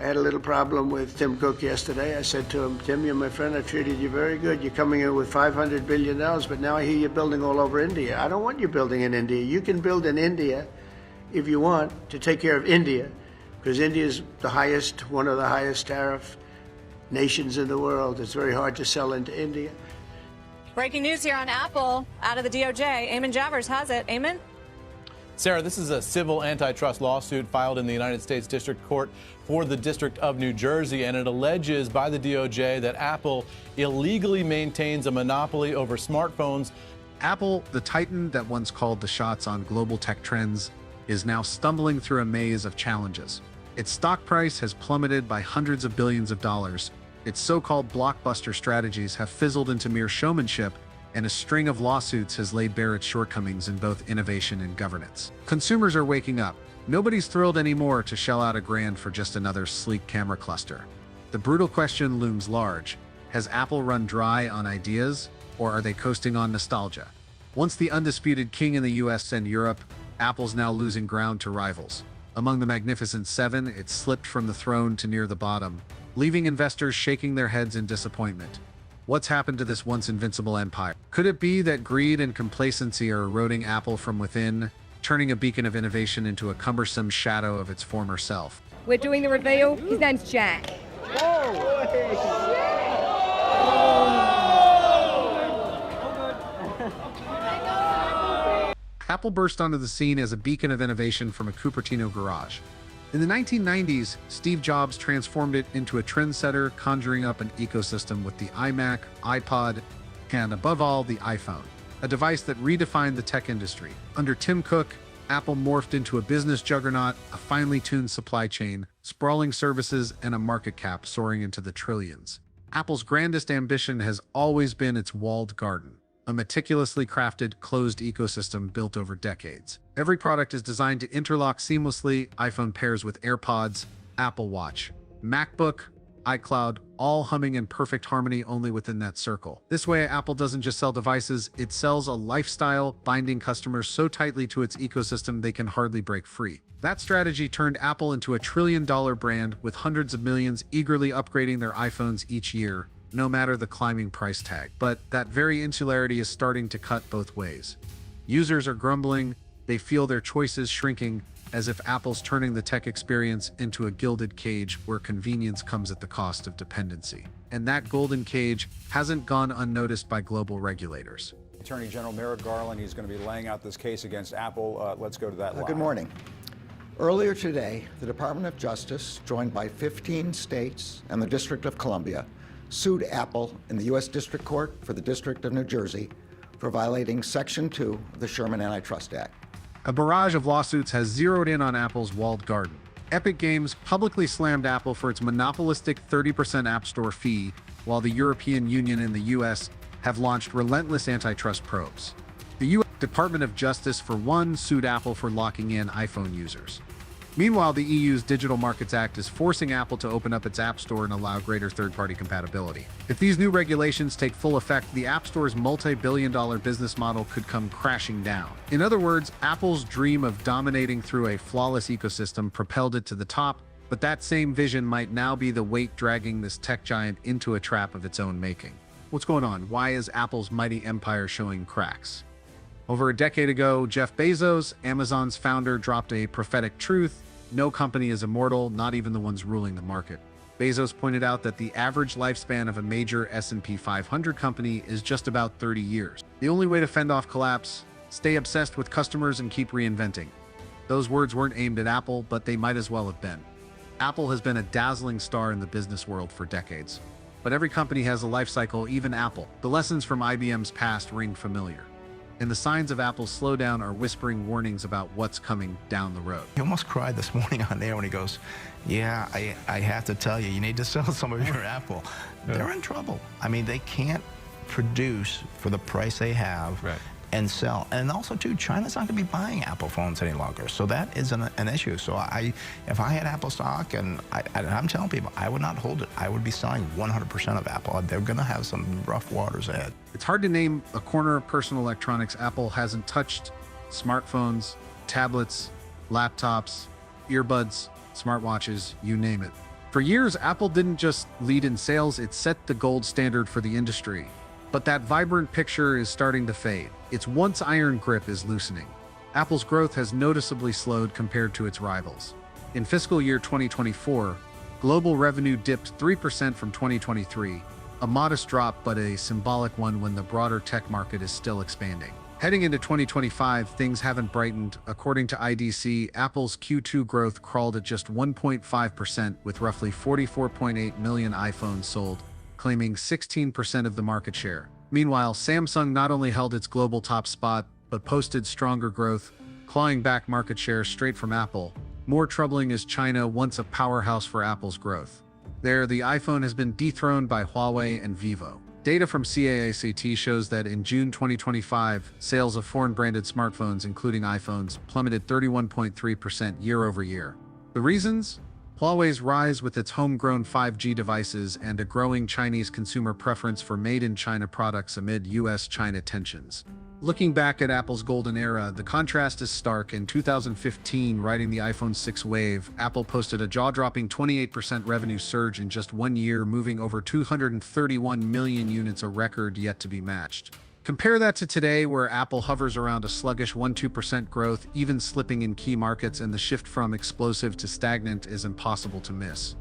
had a little problem with Tim Cook yesterday. I said to him, Tim, you're my friend. I treated you very good. You're coming in with $500 billion, but now I hear you're building all over India. I don't want you building in India. You can build in India if you want to take care of India, because India is one of the highest tariff nations in the world. It's very hard to sell into India. Breaking news here on Apple out of the DOJ. Eamon Javers has it. Eamon? Sarah, this is a civil antitrust lawsuit filed in the United States District Court for the District of New Jersey, and it alleges by the DOJ that Apple illegally maintains a monopoly over smartphones. Apple, the titan that once called the shots on global tech trends, is now stumbling through a maze of challenges. Its stock price has plummeted by hundreds of billions of dollars. Its so-called blockbuster strategies have fizzled into mere showmanship, and a string of lawsuits has laid bare its shortcomings in both innovation and governance. Consumers are waking up. Nobody's thrilled anymore to shell out $1,000 for just another sleek camera cluster. The brutal question looms large. Has Apple run dry on ideas, or are they coasting on nostalgia? Once the undisputed king in the US and Europe, Apple's now losing ground to rivals. Among the Magnificent Seven, it slipped from the throne to near the bottom, leaving investors shaking their heads in disappointment. What's happened to this once invincible empire? Could it be that greed and complacency are eroding Apple from within, turning a beacon of innovation into a cumbersome shadow of its former self? We're doing the reveal. His name's Jack. Apple burst onto the scene as a beacon of innovation from a Cupertino garage. In the 1990s, Steve Jobs transformed it into a trendsetter, conjuring up an ecosystem with the iMac, iPod, and above all, the iPhone, a device that redefined the tech industry. Under Tim Cook, Apple morphed into a business juggernaut, a finely tuned supply chain, sprawling services, and a market cap soaring into the trillions. Apple's grandest ambition has always been its walled garden, a meticulously crafted, closed ecosystem built over decades. Every product is designed to interlock seamlessly. iPhone pairs with AirPods, Apple Watch, MacBook, iCloud, all humming in perfect harmony only within that circle. This way, Apple doesn't just sell devices, it sells a lifestyle, binding customers so tightly to its ecosystem they can hardly break free. That strategy turned Apple into a trillion-dollar brand with hundreds of millions eagerly upgrading their iPhones each year, no matter the climbing price tag. But that very insularity is starting to cut both ways. Users are grumbling, they feel their choices shrinking, as if Apple's turning the tech experience into a gilded cage where convenience comes at the cost of dependency. And that golden cage hasn't gone unnoticed by global regulators. Attorney General Merrick Garland, he's going to be laying out this case against Apple. Let's go to that live. Good morning. Earlier today, the Department of Justice, joined by 15 states and the District of Columbia, sued Apple in the U.S. District Court for the District of New Jersey for violating Section 2 of the Sherman Antitrust Act. A barrage of lawsuits has zeroed in on Apple's walled garden. Epic Games publicly slammed Apple for its monopolistic 30% App Store fee, while the European Union and the U.S. have launched relentless antitrust probes. The U.S. Department of Justice, for one, sued Apple for locking in iPhone users. Meanwhile, the EU's Digital Markets Act is forcing Apple to open up its App Store and allow greater third-party compatibility. If these new regulations take full effect, the App Store's multi-billion-dollar business model could come crashing down. In other words, Apple's dream of dominating through a flawless ecosystem propelled it to the top, but that same vision might now be the weight dragging this tech giant into a trap of its own making. What's going on? Why is Apple's mighty empire showing cracks? Over a decade ago, Jeff Bezos, Amazon's founder, dropped a prophetic truth: no company is immortal, not even the ones ruling the market. Bezos pointed out that the average lifespan of a major S&P 500 company is just about 30 years. The only way to fend off collapse: stay obsessed with customers and keep reinventing. Those words weren't aimed at Apple, but they might as well have been. Apple has been a dazzling star in the business world for decades. But every company has a life cycle, even Apple. The lessons from IBM's past ring familiar. And the signs of Apple's slowdown are whispering warnings about what's coming down the road. He almost cried this morning on there when he goes, yeah, I have to tell you, you need to sell some of your Apple. They're in trouble. I mean, they can't produce for the price they have and sell. And also, too, China's not going to be buying Apple phones any longer. So that is an issue. So if I had Apple stock, and I'm telling people, I would not hold it. I would be selling 100% of Apple. They're going to have some rough waters ahead. It's hard to name a corner of personal electronics Apple hasn't touched. Smartphones, tablets, laptops, earbuds, smartwatches, you name it. For years, Apple didn't just lead in sales, it set the gold standard for the industry. But that vibrant picture is starting to fade. Its once iron grip is loosening. Apple's growth has noticeably slowed compared to its rivals. In fiscal year 2024, global revenue dipped 3% from 2023, a modest drop but a symbolic one when the broader tech market is still expanding. Heading into 2025, things haven't brightened. According to IDC, Apple's Q2 growth crawled at just 1.5%, with roughly 44.8 million iPhones sold, claiming 16% of the market share. Meanwhile, Samsung not only held its global top spot, but posted stronger growth, clawing back market share straight from Apple. More troubling is China, once a powerhouse for Apple's growth. There, the iPhone has been dethroned by Huawei and Vivo. Data from CAACT shows that in June 2025, sales of foreign-branded smartphones, including iPhones, plummeted 31.3% year-over-year. The reasons? Huawei's rise with its homegrown 5G devices and a growing Chinese consumer preference for made-in-China products amid US-China tensions. Looking back at Apple's golden era, the contrast is stark. In 2015, riding the iPhone 6 wave, Apple posted a jaw-dropping 28% revenue surge in just 1 year, moving over 231 million units, a record yet to be matched. Compare that to today, where Apple hovers around a sluggish 1–2% growth, even slipping in key markets, and the shift from explosive to stagnant is impossible to miss.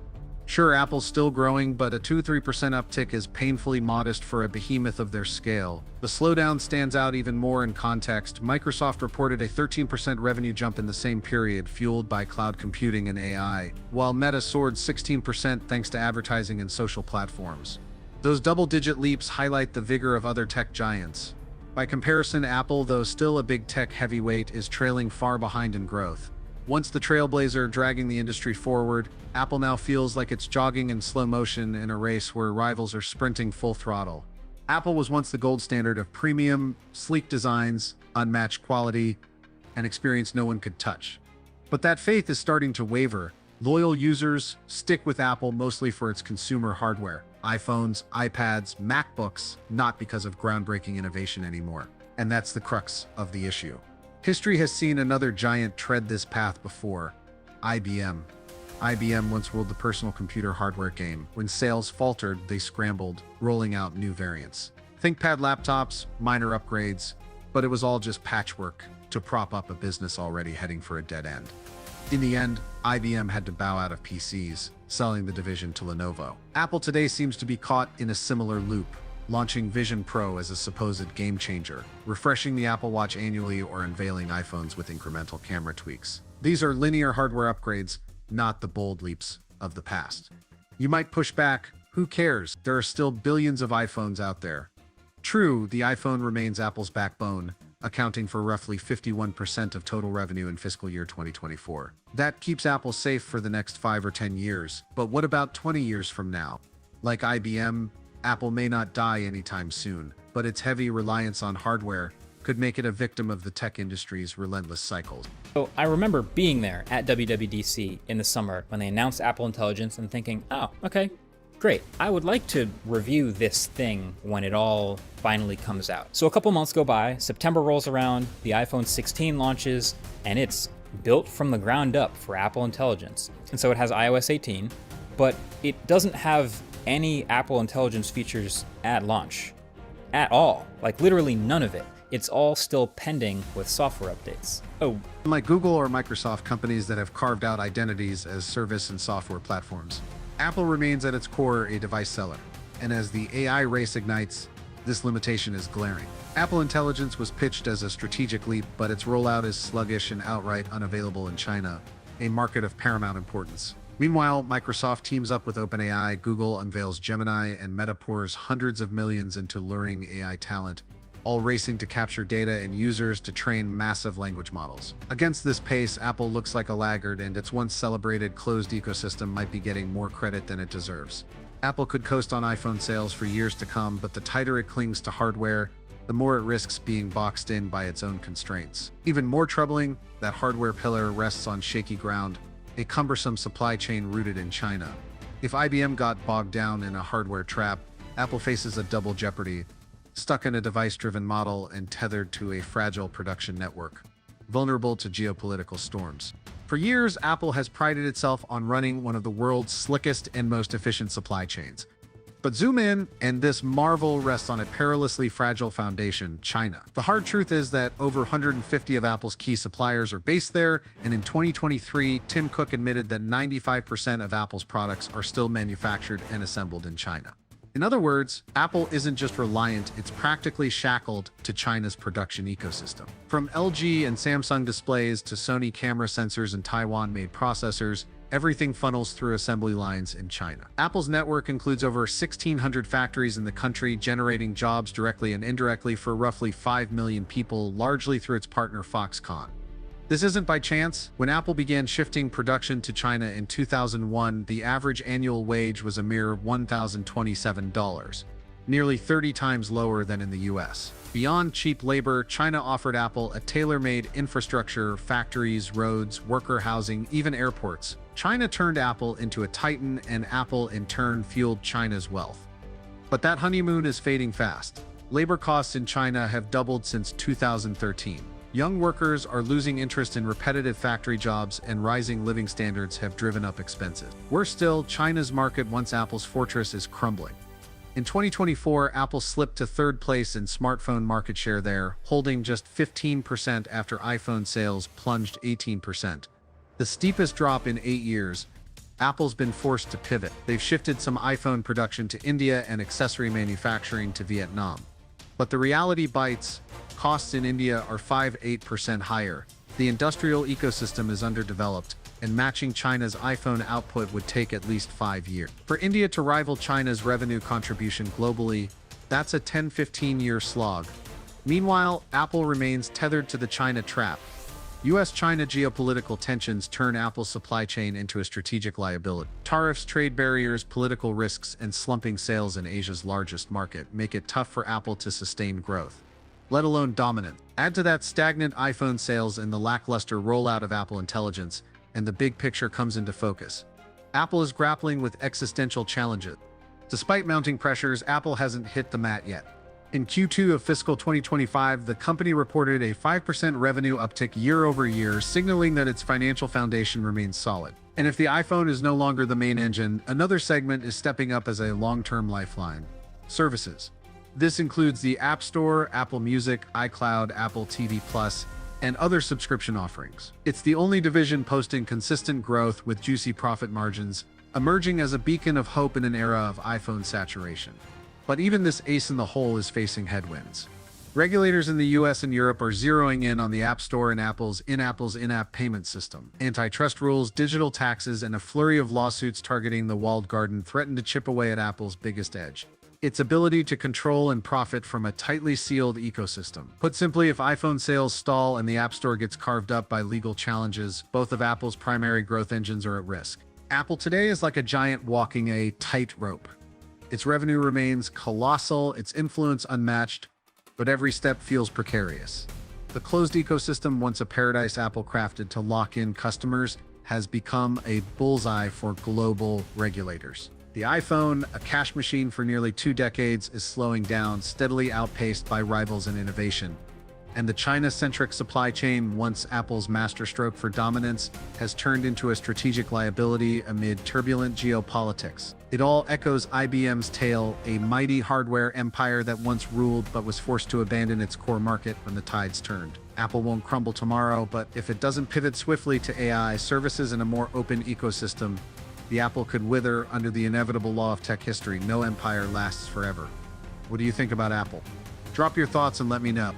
Sure, Apple's still growing, but a 2–3% uptick is painfully modest for a behemoth of their scale. The slowdown stands out even more in context. Microsoft reported a 13% revenue jump in the same period, fueled by cloud computing and AI, while Meta soared 16% thanks to advertising and social platforms. Those double-digit leaps highlight the vigor of other tech giants. By comparison, Apple, though still a big tech heavyweight, is trailing far behind in growth. Once the trailblazer dragging the industry forward, Apple now feels like it's jogging in slow motion in a race where rivals are sprinting full throttle. Apple was once the gold standard of premium, sleek designs, unmatched quality, and experience no one could touch. But that faith is starting to waver. Loyal users stick with Apple mostly for its consumer hardware, iPhones, iPads, MacBooks, not because of groundbreaking innovation anymore. And that's the crux of the issue. History has seen another giant tread this path before: IBM. IBM once ruled the personal computer hardware game. When sales faltered, they scrambled, rolling out new variants. ThinkPad laptops, minor upgrades, but it was all just patchwork to prop up a business already heading for a dead end. In the end, IBM had to bow out of PCs, selling the division to Lenovo. Apple today seems to be caught in a similar loop, launching Vision Pro as a supposed game changer, refreshing the Apple Watch annually, or unveiling iPhones with incremental camera tweaks. These are linear hardware upgrades, not the bold leaps of the past. You might push back, who cares? There are still billions of iPhones out there. True, the iPhone remains Apple's backbone, accounting for roughly 51% of total revenue in fiscal year 2024. That keeps Apple safe for the next 5 or 10 years. But what about 20 years from now? Like IBM, Apple may not die anytime soon, but its heavy reliance on hardware could make it a victim of the tech industry's relentless cycles. So I remember being there at WWDC in the summer when they announced Apple Intelligence and thinking, oh, okay, great. I would like to review this thing when it all finally comes out. So a couple months go by, September rolls around, the iPhone 16 launches, and it's built from the ground up for Apple Intelligence. And so it has iOS 18, but it doesn't have any Apple Intelligence features at launch. At all. Like literally none of it. It's all still pending with software updates. Oh. Unlike Google or Microsoft, companies that have carved out identities as service and software platforms, Apple remains at its core a device seller. And as the AI race ignites, this limitation is glaring. Apple Intelligence was pitched as a strategic leap, but its rollout is sluggish and outright unavailable in China, a market of paramount importance. Meanwhile, Microsoft teams up with OpenAI, Google unveils Gemini, and Meta pours hundreds of millions into luring AI talent, all racing to capture data and users to train massive language models. Against this pace, Apple looks like a laggard, and its once celebrated closed ecosystem might be getting more credit than it deserves. Apple could coast on iPhone sales for years to come, but the tighter it clings to hardware, the more it risks being boxed in by its own constraints. Even more troubling, that hardware pillar rests on shaky ground, a cumbersome supply chain rooted in China. If IBM got bogged down in a hardware trap, Apple faces a double jeopardy: stuck in a device-driven model and tethered to a fragile production network, vulnerable to geopolitical storms. For For years, Apple has prided itself on running one of the world's slickest and most efficient supply chains. But zoom in, and this marvel rests on a perilously fragile foundation, China. The hard truth is that over 150 of Apple's key suppliers are based there, and in 2023, Tim Cook admitted that 95% of Apple's products are still manufactured and assembled in China. In other words, Apple isn't just reliant, it's practically shackled to China's production ecosystem. From LG and Samsung displays to Sony camera sensors and Taiwan-made processors, everything funnels through assembly lines in China. Apple's network includes over 1,600 factories in the country, generating jobs directly and indirectly for roughly 5 million people, largely through its partner Foxconn. This isn't by chance. When Apple began shifting production to China in 2001, the average annual wage was a mere $1,027, nearly 30 times lower than in the US. Beyond cheap labor, China offered Apple a tailor-made infrastructure, factories, roads, worker housing, even airports. China turned Apple into a titan, and Apple in turn fueled China's wealth. But that honeymoon is fading fast. Labor costs in China have doubled since 2013. Young workers are losing interest in repetitive factory jobs, and rising living standards have driven up expenses. Worse still, China's market, once Apple's fortress, is crumbling. In 2024, Apple slipped to third place in smartphone market share there, holding just 15% after iPhone sales plunged 18%. The steepest drop in 8 years. Apple's been forced to pivot. They've shifted some iPhone production to India and accessory manufacturing to Vietnam. But the reality bites. Costs in India are 5–8% higher. The industrial ecosystem is underdeveloped, and matching China's iPhone output would take at least 5 years. For India to rival China's revenue contribution globally, that's a 10–15-year slog. Meanwhile, Apple remains tethered to the China trap. US-China geopolitical tensions turn Apple's supply chain into a strategic liability. Tariffs, trade barriers, political risks, and slumping sales in Asia's largest market make it tough for Apple to sustain growth, let alone dominance. Add to that stagnant iPhone sales and the lackluster rollout of Apple Intelligence, and the big picture comes into focus. Apple is grappling with existential challenges. Despite mounting pressures, Apple hasn't hit the mat yet. In Q2 of fiscal 2025, the company reported a 5% revenue uptick year over year, signaling that its financial foundation remains solid. And if the iPhone is no longer the main engine, another segment is stepping up as a long-term lifeline: services. This includes the App Store, Apple Music, iCloud, Apple TV Plus, and other subscription offerings. It's the only division posting consistent growth with juicy profit margins, emerging as a beacon of hope in an era of iPhone saturation. But even this ace in the hole is facing headwinds. Regulators in the US and Europe are zeroing in on the App Store and Apple's in-app payment system. Antitrust rules, digital taxes, and a flurry of lawsuits targeting the walled garden threaten to chip away at Apple's biggest edge: its ability to control and profit from a tightly sealed ecosystem. Put simply, if iPhone sales stall and the App Store gets carved up by legal challenges, both of Apple's primary growth engines are at risk. Apple today is like a giant walking a tightrope. Its revenue remains colossal, its influence unmatched, but every step feels precarious. The closed ecosystem, once a paradise Apple crafted to lock in customers, has become a bullseye for global regulators. The iPhone, a cash machine for nearly 2 decades, is slowing down, steadily outpaced by rivals in innovation. And the China-centric supply chain, once Apple's masterstroke for dominance, has turned into a strategic liability amid turbulent geopolitics. It all echoes IBM's tale, a mighty hardware empire that once ruled but was forced to abandon its core market when the tides turned. Apple won't crumble tomorrow, but if it doesn't pivot swiftly to AI, services, and a more open ecosystem, the Apple could wither under the inevitable law of tech history. No empire lasts forever. What do you think about Apple? Drop your thoughts and let me know.